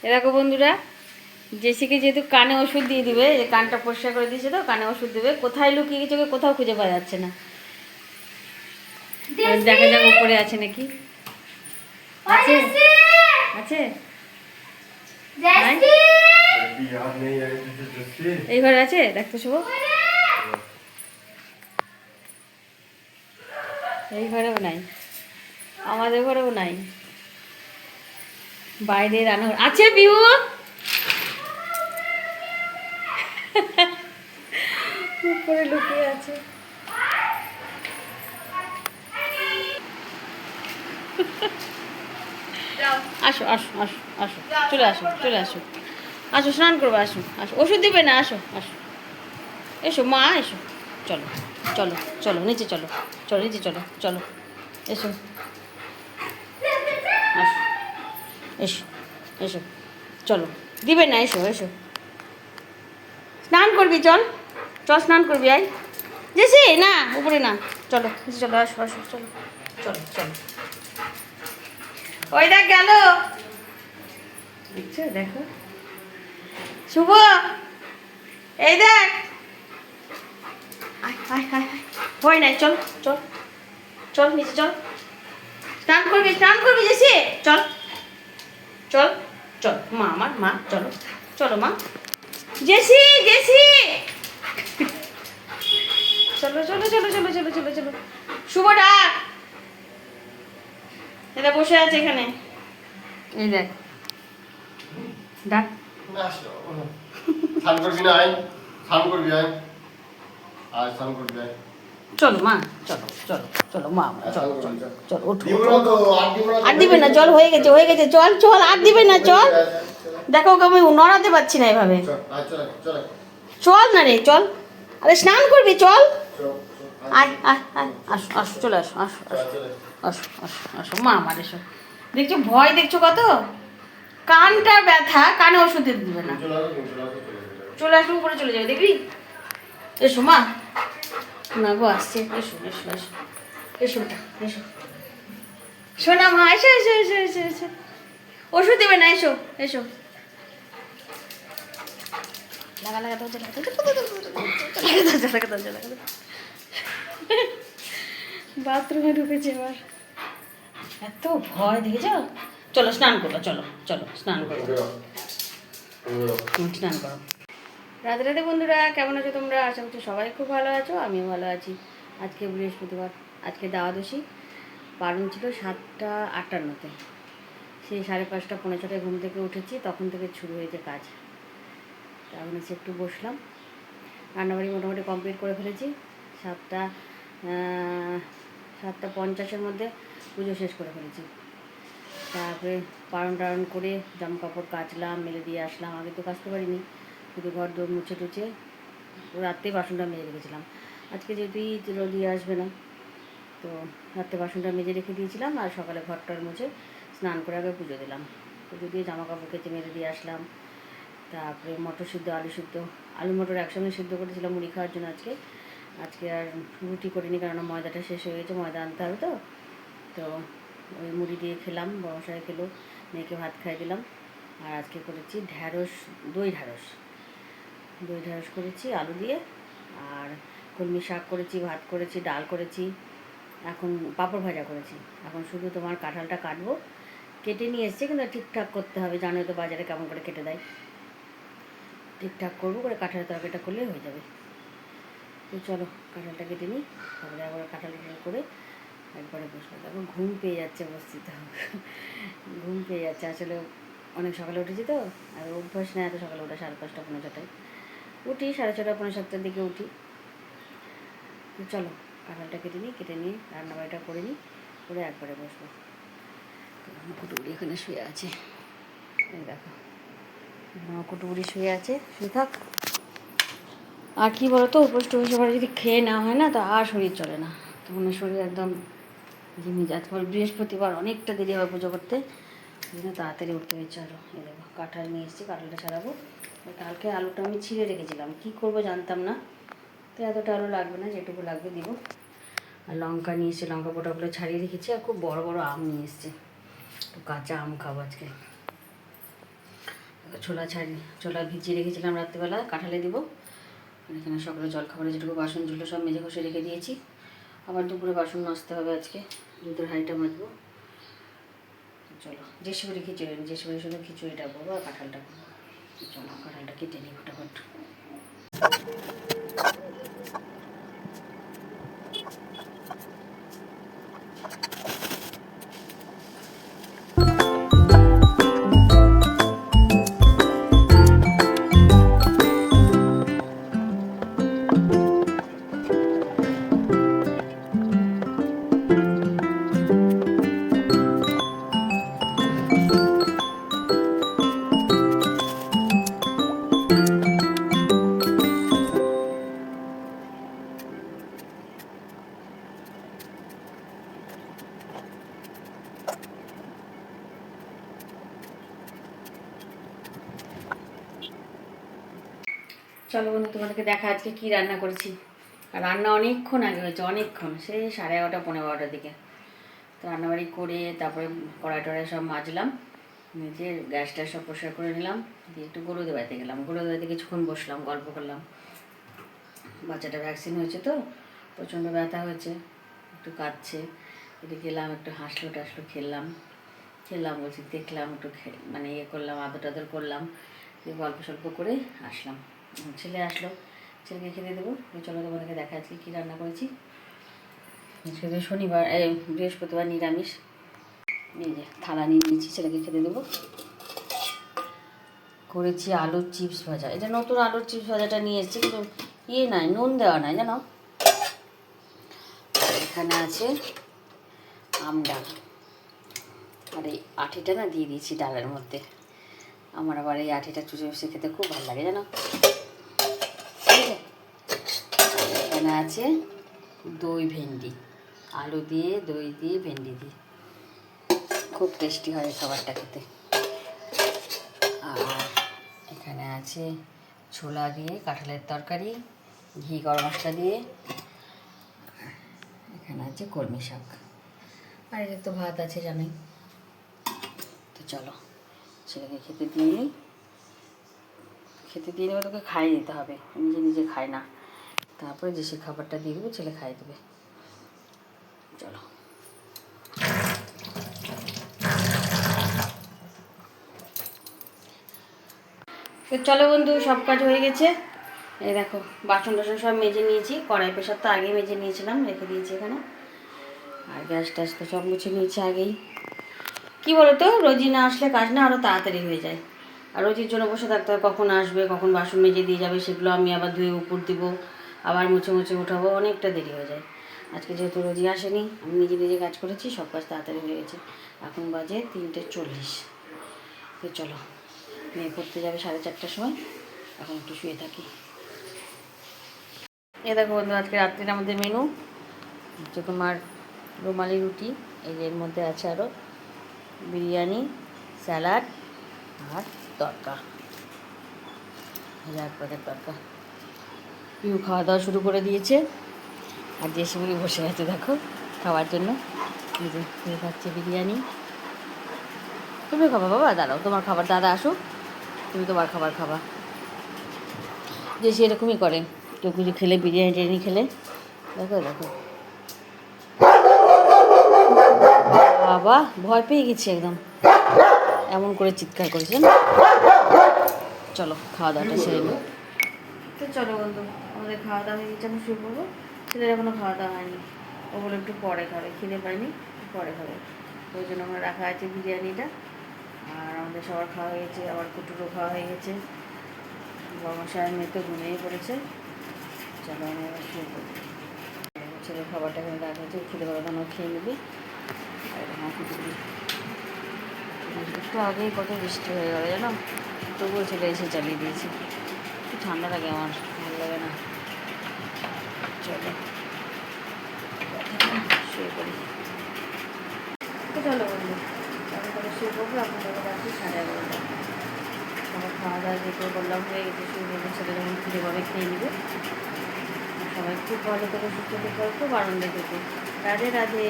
দেখো বন্ধুরা, জেসিকে যেহেতু কানে ওষুধ দিয়ে দিবে, যে কানটা পরিষ্কার করে দিয়েছে তো কানে ওষুধ দেবে, কোথায় লুকিয়ে গেছে ওকে কোথাও খুঁজে পাওয়া যাচ্ছে না। দেখা যাক উপরে আছে নাকি। আছে আছে এই ঘরে আছে, দেখতে শুভ। এই ঘরেও নাই, আমাদের ঘরেও নাই, বাইরে রান্না আছে। বিহু উপরে লুকিয়ে আছে। আসো আসো আসো আসো, চলে আসো চলে আসো, আসো স্নান করবো, আসো আসো, ওষুধ দিবে না, আসো আসো, এসো মা এসো, চলো চলো চলো নিচে চলো, চলো নিচে চলো, চলো এসো, আসো এসো এসো, চলো দিবে না, এসো এসো, স্নান করবি, চল চল স্নান করবি, আয় জেসি, না উপরে না, চলো নিচে চলো, আসো আসো, চলো চলো চলো। ওই দেখ গেল, দেখছো, দেখো শুভ, এই দেখ, আয় আয় আয়, ভয় নাই, চল চল চল নিচে চল, স্নান করবি জেসি, চল চল চল, মা আমার মা, চলো চলো মা, জেসি জেসি, চলো চলো চলো চলো চলো চলো চলো, শুভ ডাক, এটা বসে আছে এখানে, এই দেখ ডাক, স্নান করবি না, আয় স্নান করবি, আয় আয় স্নান করবি, আয় চলো মা, চলো চলো চলো মা, চলো চলো চলো, ওঠো দিব না তো, আর দিবে না, চল হয়ে গেছে হয়ে গেছে, চল চল, আর দিবে না, চল, দেখো ওকে আমি নড়াতে পারছি না এভাবে, চল না রে চল, আরে স্নান করবি, চল আয় আয় আয়, আসো আসো চলে আসো, আসো আসো আসো আসো আসো, মা আমার এসো, দেখছো ভয় দেখছো কত, কানটা ব্যথা, কানে ওষুধ দিতে দিবে না, চলে আসবে উপরে চলে যাবে, দেখবি, এসো মা, না গো আসছে, এসো এসো এসো এসো ওটা এসো, শোনা মা, এসো এসো এসো এসো এসো, ওষুধ দেবে না, এসো এসো, লাগা লাগা দরজা লাগা দরজা লাগা, বাথরুমে ঢুকেছে এবার, এত ভয় দেখেছ, চলো স্নান করো, চলো চলো স্নান করো, স্নান করো। রাধে রাধে বন্ধুরা, কেমন আছো তোমরা? আশা করছি সবাই খুব ভালো আছো, আমিও ভালো আছি। আজকে বৃহস্পতিবার, আজকে দ্বাদশী, বারণ ছিল 7:58-তে, সেই 5:30 পৌনে 6টায় ঘুম থেকে উঠেছি, তখন থেকে শুরু হয়েছে কাজ। এখন এসে একটু বসলাম, রান্নাবাড়ি মোটামুটি কমপ্লিট করে ফেলেছি, 7:50-এর মধ্যে পুজো শেষ করে ফেলেছি। তারপরে টারণ করে জামা কাপড় কাচলাম, মেলে দিয়ে আসলাম, আগে তো কাচতে পারিনি, শুধু ঘর দৌড় মুছে টুছে রাত্রেই বাসনটা মেজে রেখেছিলাম, আজকে যেহেতুই দিয়ে আসবে না, তো রাত্রে বাসনটা মেজে রেখে দিয়েছিলাম, আর সকালে ঘরটার মুছে স্নান করে আগে পুজো দিলাম, পুজো দিয়ে জামা কাপড় কেচে মেলে দিয়ে আসলাম। তারপরে মটর সিদ্ধ, আলু মটর একসঙ্গে সিদ্ধ করেছিলাম মুড়ি খাওয়ার জন্য। আজকে আর রুটি করিনি, কারণ ময়দাটা শেষ হয়ে গেছে, ময়দা আনতে হবে তো, তো ওই মুড়ি দিয়ে খেলাম, বড়মশাই খেলো, মেয়েকে ভাত খাইয়ে দিলাম। আর আজকে করেছি দই ঢ্যাঁড়স করেছি আলু দিয়ে, আর কলমি শাক করেছি, ভাত করেছি, ডাল করেছি, এখন পাঁপড় ভাজা করেছি। এখন শুধু তোমার কাঁঠালটা কাটবো, কেটে নিয়ে এসছে, কিন্তু ঠিকঠাক করতে হবে, জানোই তো বাজারে কেমন করে কেটে দেয়, ঠিকঠাক করবো করে কাঁঠালের তরকারিটা করলেই হয়ে যাবে। তো চলো কাঁঠালটা কেটে নিই, তারপরে আবার কাঁঠাল করে একবারে বসবো। তারপর ঘুম পেয়ে যাচ্ছে, বসছি তো ঘুম পেয়ে যাচ্ছে, আসলে অনেক সকালে উঠেছি তো, আর অভ্যাস নেই এত সকালে ওঠা, 5:30 পৌনে 6টায় উঠি, 6:30 পৌনে 7টার দিকে উঠি। তো চলো কাঁঠালটা কেটে নিয়ে রান্নাবাড়িটা করে নিই, করে একবারে বসবো। কুটুবুড়ি এখানে শুয়ে আছে, এই দেখো কুটুবুড়ি শুয়ে আছে, শুয়ে থাক। আর কি বলতো, উপোস টুপোস এবারে যদি খেয়ে না হয় না, তো আর শরীর চলে না, তখন শরীর একদম ঝিমিয়ে যায়। তারপর বৃহস্পতিবার অনেকটা দেরি হবে পুজো করতে, ওই জন্য তাড়াতাড়ি উঠতে হয়েছে আরও। এই দেখো কাঁঠাল নিয়ে এসেছি, কাঁঠালটা ছাড়াবো। কালকে আলুটা আমি ছিঁড়ে রেখেছিলাম, কী করবো জানতাম না, তো এতটা আলু লাগবে না, যেটুকু লাগবে দিব। আর লঙ্কা নিয়ে এসেছি, লঙ্কা পোটাগুলো ছাড়িয়ে রেখেছি, আর খুব বড় বড় আম নিয়ে এসেছি, তো কাঁচা আম খাবো আজকে। ছোলা ভিজিয়ে রেখেছিলাম রাত্রিবেলা, কাঁঠালে দিব। আর এখানে সকালে জলখাবারে যেটুকু বাসন ছিল সব মেজে ঘষে রেখে দিয়েছি। আবার দুপুরে বাসন মাজতে হবে আজকে, দুধের হাঁড়িটা মাজবো। চলো জেসিবির খিচুড়ি, জেসিবির শুধু খিচুড়িটা করবো আর কাঁঠালটা করবো। চলো কাঁঠালটা কেটে নিই ফটাফট। চলো বন্ধু, তোমাদেরকে দেখা আজকে কী রান্না করেছি। আর রান্না অনেকক্ষণ আগে হয়েছে, অনেকক্ষণ, সেই 11:30 পৌনে 12টার দিকে। তো রান্নাবাড়ি করে তারপরে কড়াই টড়াই সব মাজলাম, মেজে গ্যাসটা সব পরিষ্কার করে নিলাম, দিয়ে একটু গরু দেওয়াতে গেলাম। গরু দেওয়াতে কিছুক্ষণ বসলাম, গল্প করলাম। বাচ্চাটা ভ্যাকসিন হয়েছে তো প্রচণ্ড ব্যথা হয়েছে, একটু কাঁদছে। এদিকে গেলাম, একটু হাসলো টাসলো, খেললাম বলছি, দেখলাম একটু মানে ইয়ে করলাম, আদর টাদর করলাম, দিয়ে গল্প সল্প করে আসলাম। ছেলে আসলো, ছেলেকে খেতে দেবো। চলো তোমাদেরকে দেখা আজকে কী রান্না করেছি। আজকে তো শনিবার, বৃহস্পতিবার নিরামিষ। এই যে থালা নিয়ে নিয়েছি, ছেলেকে খেতে দেবো। করেছি আলুর চিপস ভাজা। এটা নতুন আলুর চিপস ভাজাটা নিয়ে এসেছি, কিন্তু ইয়ে নাই, নুন দেওয়া নাই জানো। এখানে আছে আম ডাল, আর এই আঠিটা না দিয়ে দিয়েছি ডালের মধ্যে। আমার আবার এই আঠিটা চুষে চুষে খেতে খুব ভালো লাগে জানো। এখানে আছে দই ভেন্ডি, আলু দিয়ে দই দিয়ে ভেন্ডি দিয়ে, খুব টেস্টি হয় খাবারটা খেতে। আর এখানে আছে ছোলা দিয়ে কাঁঠালের তরকারি, ঘি গরম মশলা দিয়ে। এখানে আছে কলমি শাক, আর এটা তো ভাত আছে জানোই। তো চলো ছেলেকে খেতে দিয়ে নিই। খেতে দিয়ে নেবে, তোকে খাইয়ে দিতে হবে, নিজে নিজে খায় না। তারপরে যে সে খাবারটা দিয়ে দেবো, ছেলে খাইয়ে দেবে। চলো তো চলো বন্ধু, সব কাজ হয়ে গেছে। এই দেখো বাসন টাসন সব মেজে নিয়েছি, কড়াই প্রেশার তো আগে মেজে নিয়েছিলাম, রেখে দিয়েছি এখানে। আর গ্যাস ট্যাস তো সব মুছে নিয়েছি আগেই। কী বলো তো, রোজই না আসলে কাজ না আরও তাড়াতাড়ি হয়ে যায়। আর রোজির জন্য বসে থাকতে হয়, কখন আসবে, কখন বাসন মেজে দিয়ে যাবে, সেগুলো আমি আবার ধুয়ে উপর দিব, আবার মুছে মুছে উঠাবো, অনেকটা দেরি হয়ে যায়। আজকে যেহেতু রোজি আসেনি, আমি নিজে নিজে কাজ করেছি, সব কাজ তাড়াতাড়ি হয়ে গেছে। এখন বাজে 3:40। তো চলো, মেয়ে পড়তে যাবে 4:30টার সময়, এখন একটু শুয়ে থাকি। এ দেখো বন্ধু, আজকে রাত্রির আমাদের মেনু হচ্ছে তোমার রুমালি রুটি, এই যে এর মধ্যে আছে আরও বিরিয়ানি, স্যালাড আর তরকা, এক প্যাকেট তরকা। পিউ খাওয়া দাওয়া শুরু করে দিয়েছে, আর যে সেগুলি বসে আছে দেখো খাওয়ার জন্য। এই যে খাচ্ছে বিরিয়ানি। তুমি খাবা বাবা, দাঁড়াও, তোমার খাবার দাদা আসুক, তুমি তোমার খাবার খাবা। যে সে এরকমই করে, কেউ কিছু খেলে, বিরিয়ানি টিরিয়ানি খেলে, দেখো দেখো বাবা ভয় পেয়ে গেছি একদম, এমন করে চিৎকার করেছেন। চলো খাওয়া দাওয়াটা সেরে নিই। তো চলো বন্ধু, আমাদের খাওয়া দাওয়া হয়ে গেছে, আমি শুয়ে পড়বো। ছেলের এখনও খাওয়া দাওয়া হয়নি, ও বলে একটু পরে খাবে, খিদে পায়নি, পরে খাবে। ওই জন্য আমরা রাখা আছে বিরিয়ানিটা। আর আমাদের সবার খাওয়া হয়ে গেছে, আবার কুটুরও খাওয়া হয়ে গেছে, বাবা মেয়ে তো ঘুমিয়ে পড়েছে। চলো আমি আবার শুয়ে পড়বো। ছেলের খাবারটা এখানে রাখা হয়েছে, খিদে পাবে তখন খেয়ে নেবে। আর আমার কুটুরি একটু আগেই কত বৃষ্টি হয়ে গেল জানো, তবুও ছেলে এসে চালিয়ে দিয়েছে। একটু ঠান্ডা লাগে, আমার ভালো লাগে না। চলো শুয়ে পড়ি। তো চলো বন্ধু, আমি তাহলে শুয়ে পড়বো। আপনাদের রাখি 11:30। সবাই খাওয়া দাওয়া যেতে বললাম হয়ে গেছে, শুয়ে পড়বো। ছেলে যখন ফিরে পাবে খেয়ে নেবে। সবাই খুব ভালো থেকে সুস্থ থেকে খুব আনন্দে থেকে। রাধে রাধে।